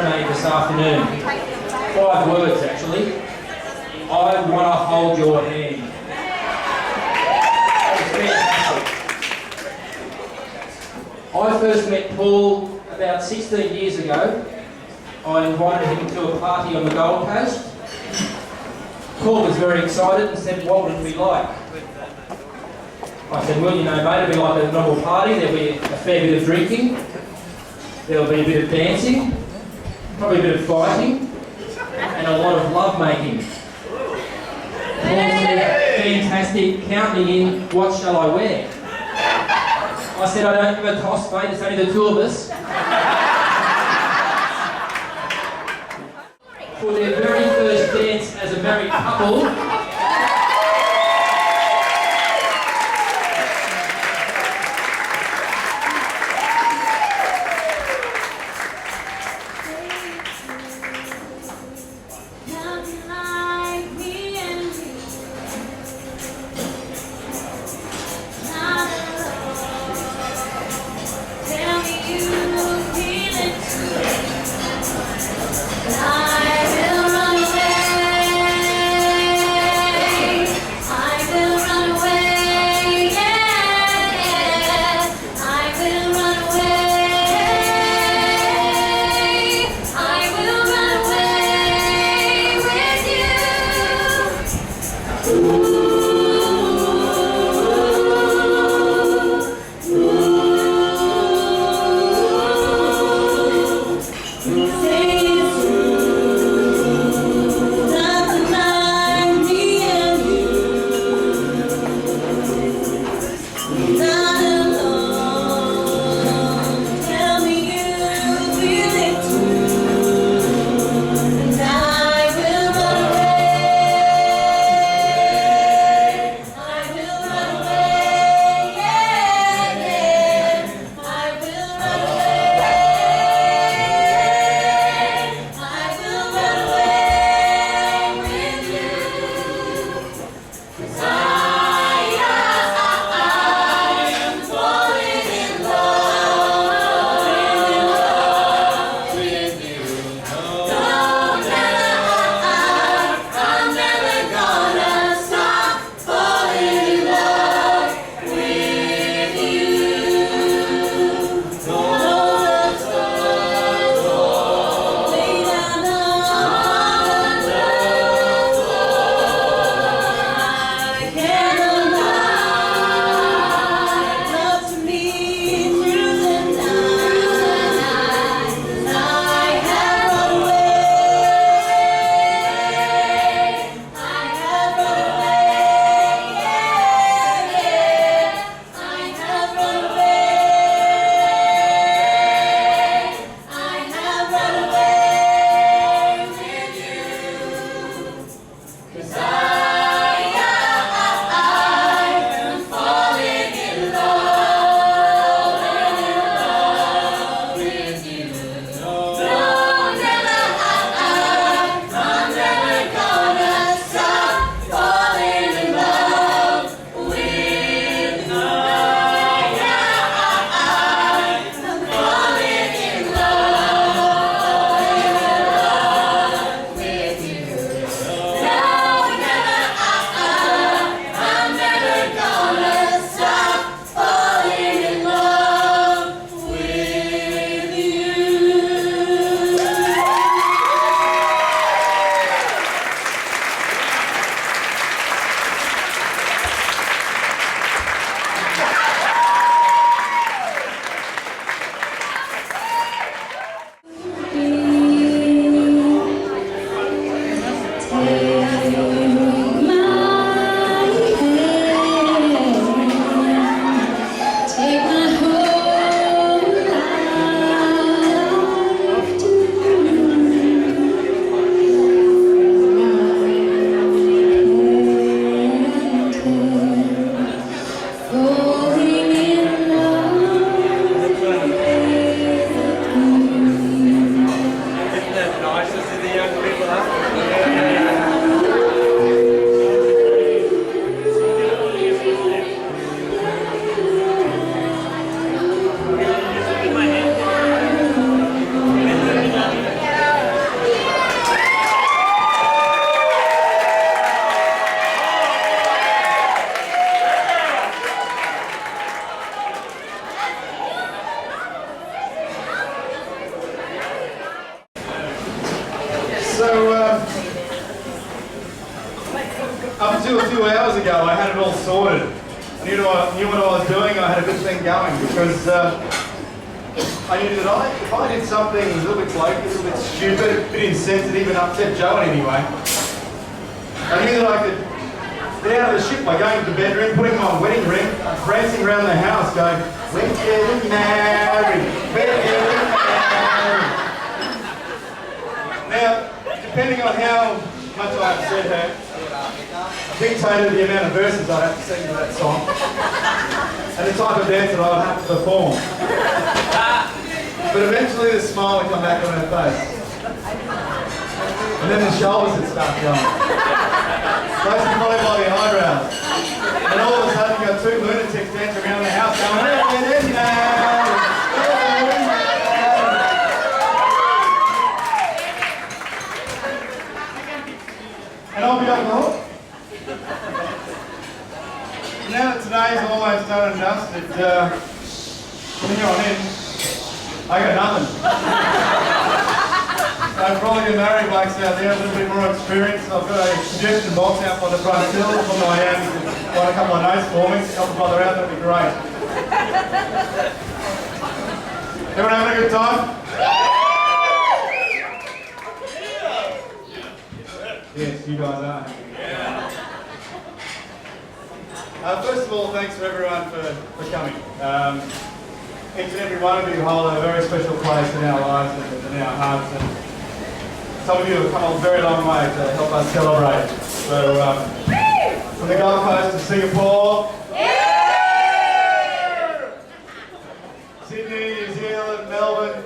serenade this afternoon. 5 words, actually. I want to hold your hand. It's fantastic. I first met Paul about 16 years ago. I invited him to a party on the Gold Coast. Paul was very excited and said, "What would it be like?" I said, "Well, you know, mate, it'll be like a normal party. There'll be a fair bit of drinking. There'll be a bit of dancing, probably a bit of fighting, and a lot of love making." Paul said, "Fantastic, count me in, what shall I wear?" I said, "I don't give a toss, mate, it's only the 2 of us." For their very first dance as a married couple, Up until a few hours ago, I had it all sorted. I knew what I was doing. I had a good thing going because I knew that if I did something a little bit blokey, a little bit stupid, a bit insensitive and upset Joe in any way, I knew that I could get out of the ship by going to the bedroom, putting my wedding ring, prancing around the house going, "We're getting married, we're getting married." Now, depending on how much I upset her, dictated the amount of verses I have to sing to that song and the type of dance that I would have to perform. But eventually the smile would come back on her face. And then the shoulders would start going. Closely followed by the eyebrows. And all of a sudden you got two lunatics dancing around the house going, and I'll be up the hook. Now that today's almost done and dusted, from here on in, I got nothing. I've probably been married blokes out there, a little bit more experience. I've got a suggestion box out by the front sill for my got a couple of notes for me to help a brother out, that'd be great. Everyone having a good time? Yes, you guys are. First of all, thanks for everyone for coming. Each and every one of you hold a very special place in our lives and in our hearts. And some of you have come a very long way to help us celebrate. So, from the Gold Coast to Singapore, Sydney, New Zealand, Melbourne,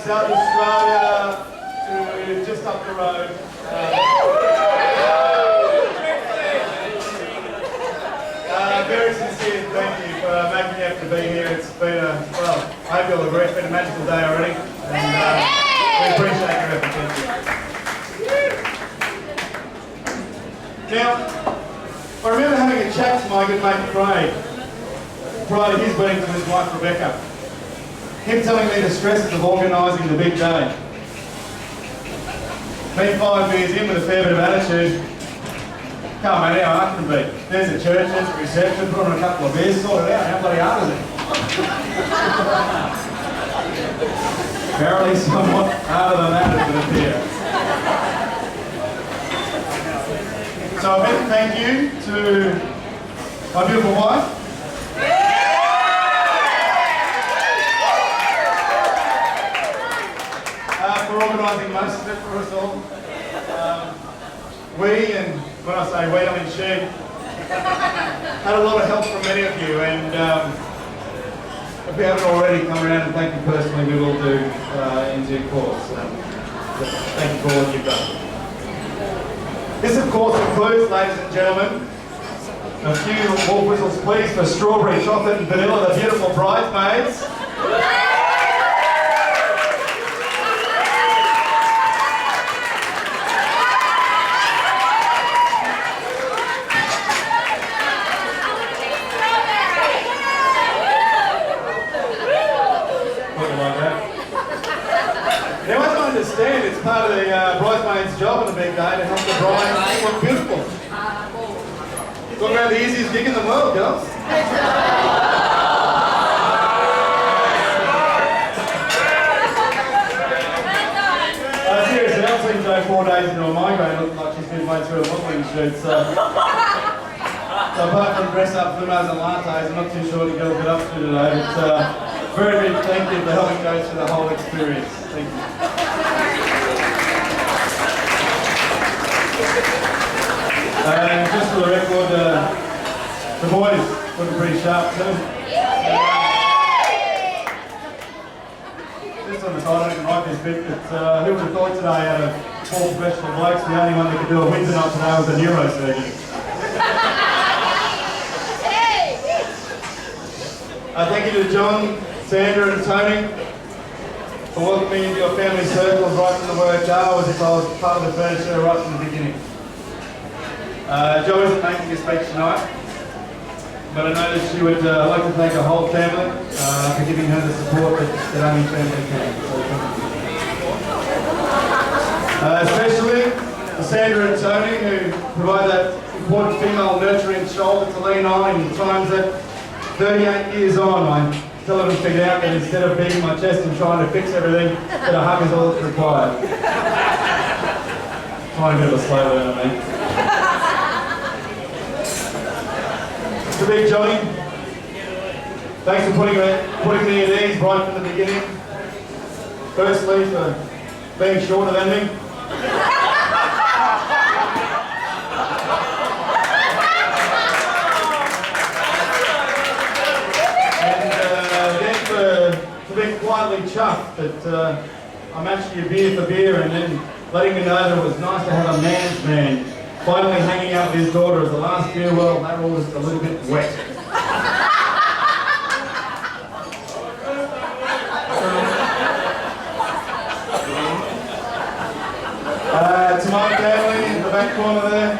South Australia to just up the road. Very sincere thank you for making me have to be here. It's been well, I hope you'll agree, it's been a magical day already. And we appreciate your effort. Thank you. Now, I remember having a chat to my good mate Craig prior to his wedding to his wife Rebecca. Him telling me the stresses of organising the big day. Me 5 years in with a fair bit of attitude. Come on, mate, how hard can it be? There's a church, there's a reception, put on a couple of beers, sort it out. How bloody hard is it? Apparently somewhat harder than that it would appear. So a big thank you to my beautiful wife. For organising most of it for us all. We, and when I say we, I mean she, had a lot of help from many of you, and if we haven't already come around and thank you personally, we will do in due course. Thank you for all you've done. This of course includes, ladies and gentlemen, a few wolf whistles please for strawberry, chocolate and vanilla, the beautiful bridesmaids. It's part of the bridesmaid's job on a big day to help the bride look beautiful. Talking about the easiest gig in the world, girls. Seriously, I've seen Jo 4 days into a migraine looking like she's been made through a modelling shoot. So apart from dress up limos and lattes, I'm not too sure what the girls get up to today. But very big thank you for helping go through the whole experience. Thank you. And just for the record, the boys looking pretty sharp too. Just on the side, I didn't write this bit, but who would have thought today out of 4 professional blokes, the only one that could do a Windsor knot today was a neurosurgeon. Thank you to John, Sandra and Tony for welcoming me into your family circles right from the word go, as if I was part of the furniture right from the beginning. Jo isn't making a speech tonight, but I know that she would like to thank her whole family for giving her the support that only family can. So, especially the Sandra and Tony, who provide that important female nurturing shoulder to lean on in times that 38 years on, I still haven't figured out that instead of beating my chest and trying to fix everything, that a hug is all that's required. Trying a bit of a slow learner, mate. To Big Johnny, thanks for putting me at ease right from the beginning. Firstly, for being shorter than me. For being quietly chuffed that I'm actually a beer for beer, and then letting me know that it was nice to have a man's man finally hanging out with his daughter as the last beer. Well, that was a little bit wet. To my family in the back corner there,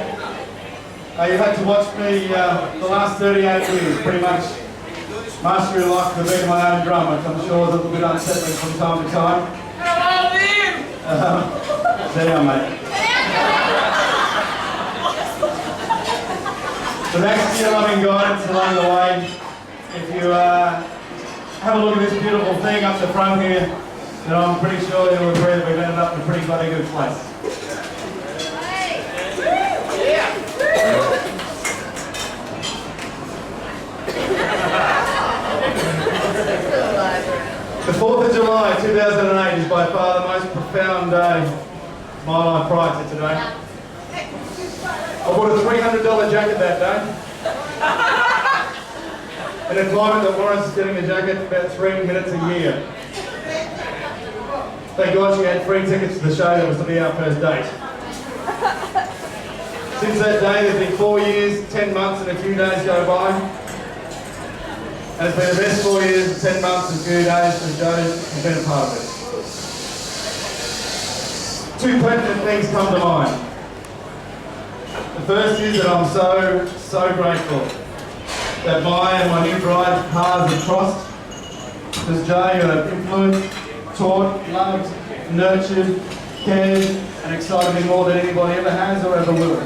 you've had to watch me the last 38 years pretty much master your life to the beat of my own drum, which I'm sure is a little bit unsettling from time to time. There you are, mate. So thanks to your loving guidance along the way. If you have a look at this beautiful thing up the front here, then I'm pretty sure you'll agree that we've ended up in a pretty bloody good place. The 4th of July 2008 is by far the most profound day of my life prior to today. I bought a $300 jacket that day. In a climate that warrants getting a jacket about 3 minutes a year. Thank God she had free tickets to the show that was to be our first date. Since that day, there's been 4 years, 10 months and a few days go by. And it's been the best 4 years, 10 months and a few days for Joe have been a part of it. Two pertinent things come to mind. The first is that I'm so grateful that my new bride's paths have crossed. Because Joe, you have influenced, taught, loved, nurtured, cared, and excited me more than anybody ever has or ever will.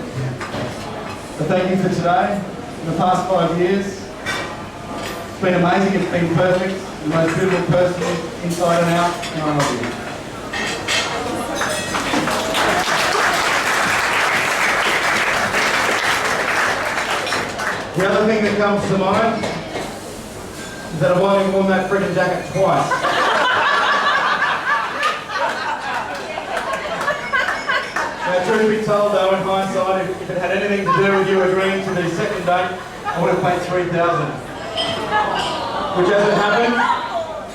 So thank you for today. In the past 5 years, it's been amazing, it's been perfect. You're the most beautiful person inside and out, and I love you. The other thing that comes to mind is that I've only worn that freaking jacket twice. Now, truth be told though, in hindsight, if it had anything to do with you agreeing to the second date, I would have paid $3,000. Which, as it happened,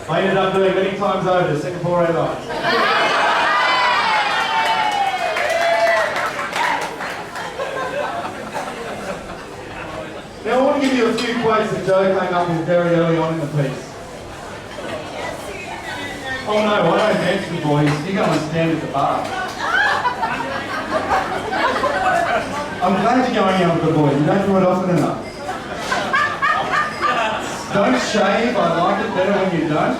I ended up doing many times over to Singapore Airlines. Now I want to give you a few quotes that Joe came up with very early on in the piece. Oh no, I don't dance with boys, you go and stand at the bar. I'm glad you're going out with the boys, you don't do it often enough. Don't shave, I like it better when you don't.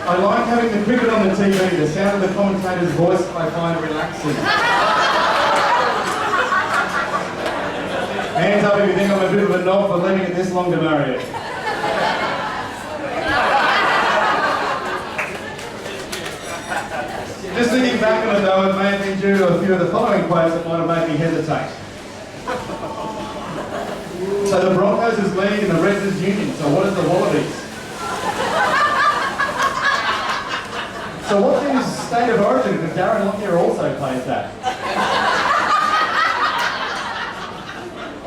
I like having the cricket on the TV, the sound of the commentator's voice I find relaxing. Hands up if you think I'm a bit of a knob for leaving it this long to marry it. Just thinking back on it though, it may have been due to a few of the following quotes that might have made me hesitate. So the Broncos is league and the Reds is union, so what is the Wallabies? So what's in his state of origin, because Darren Lockyer also plays that?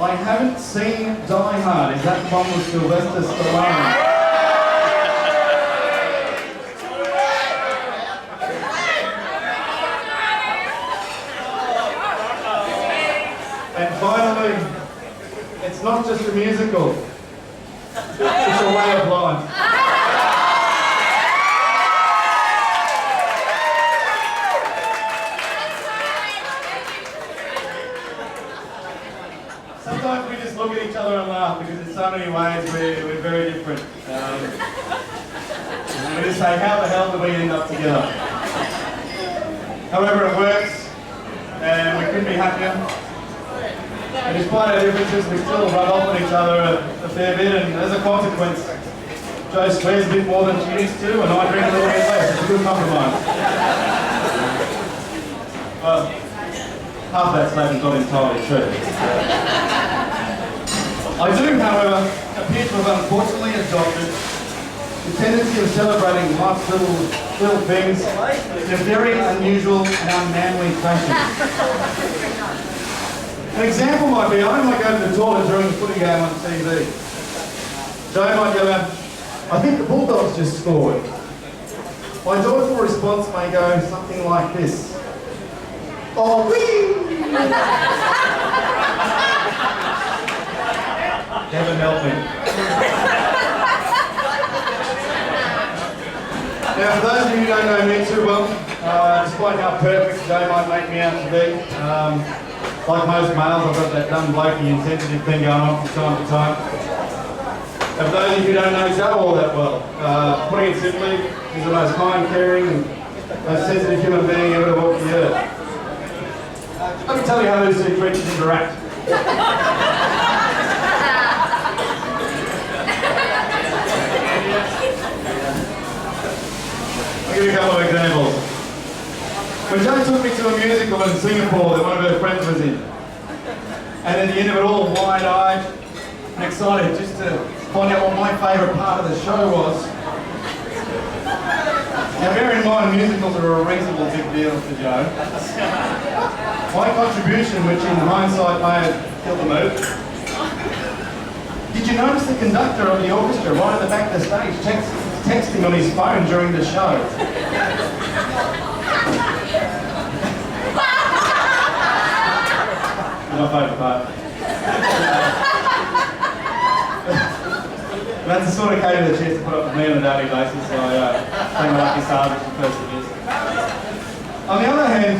I haven't seen Die Hard. Is that one with Sylvester Stallone? And finally, it's not just a musical. It's a way of life. Sometimes we just look at each other and laugh because in so many ways we're very different. We just say, how the hell did we end up together? However it works, couldn't be happier. And despite our differences, we still rub off on each other a fair bit, and as a consequence, Jo swears a bit more than she used to, and I drink a little bit less. It's a good compromise. Well, half that statement's not entirely true. I do, however, appear to have unfortunately adopted the tendency of celebrating life's little things in a very unusual and unmanly fashion. An example might be, I might go to the toilet during the footy game on TV. Jo might yell out, "I think the Bulldogs just scored." My joyful response may go something like this. "Oh, wee!" Never melt me. Now, for those of you who don't know me too well, despite how perfect Jo might make me out to be, like most males, I've got that dumb blokey insensitive thing going on from time to time. And for those of you who don't know Jo all that well, putting it simply, he's the most kind, caring, and most sensitive human being ever to walk the earth. Let me tell you how those two creatures interact. I'll give you a couple of examples. When Jo took me to a musical in Singapore that one of her friends was in, and at the end of it all, wide-eyed and excited just to find out what my favourite part of the show was. Now bear in mind, musicals are a reasonable big deal for Jo. My contribution, which in hindsight may have killed the mood. Did you notice the conductor of the orchestra right at the back of the stage texting on his phone during the show? My favourite part. That's the sort of cater that she has to put up with me on a daily basis, so I thank my lucky stars as she perseveres. On the other hand,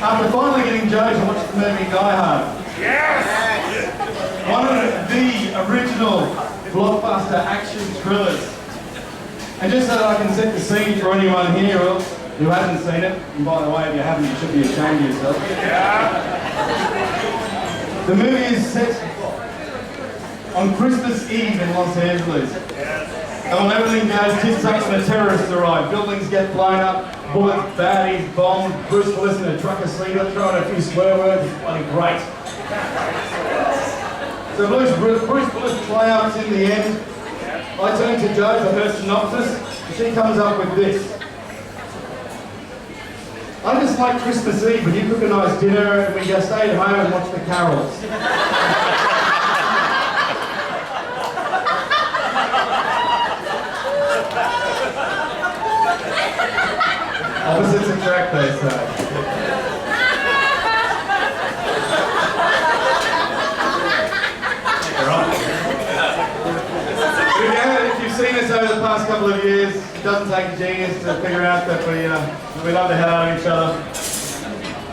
after finally getting Jo to watch the movie Die Hard, yes! One of the original blockbuster action thrillers, and just so that I can set the scene for anyone here who hasn't seen it, and by the way, if you haven't, you should be ashamed of yourself. Yeah. The movie is set on Christmas Eve in Los Angeles. And when everything goes tits up and the terrorists arrive, buildings get blown up, bullets, baddies, bombs, Bruce Willis in a trucker seat, throwing a few swear words, it's bloody great. So Bruce Willis triumphs in the end. I turn to Jo for her synopsis, and she comes up with this. "I just like Christmas Eve when you cook a nice dinner and we just stay at home and watch the carols." Opposites attract, they say. If you've seen us over the past couple of years, it doesn't take a genius to figure out that we love the hell out of each other.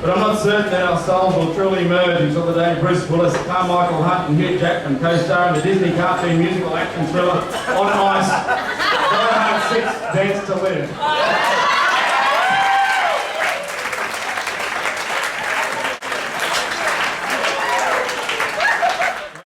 But I'm not certain that our souls will truly merge until the day Bruce Willis, Carmichael Hunt and Hugh Jackman co-star in the Disney cartoon musical action thriller On Ice, Die Hard 6, Dance to Live.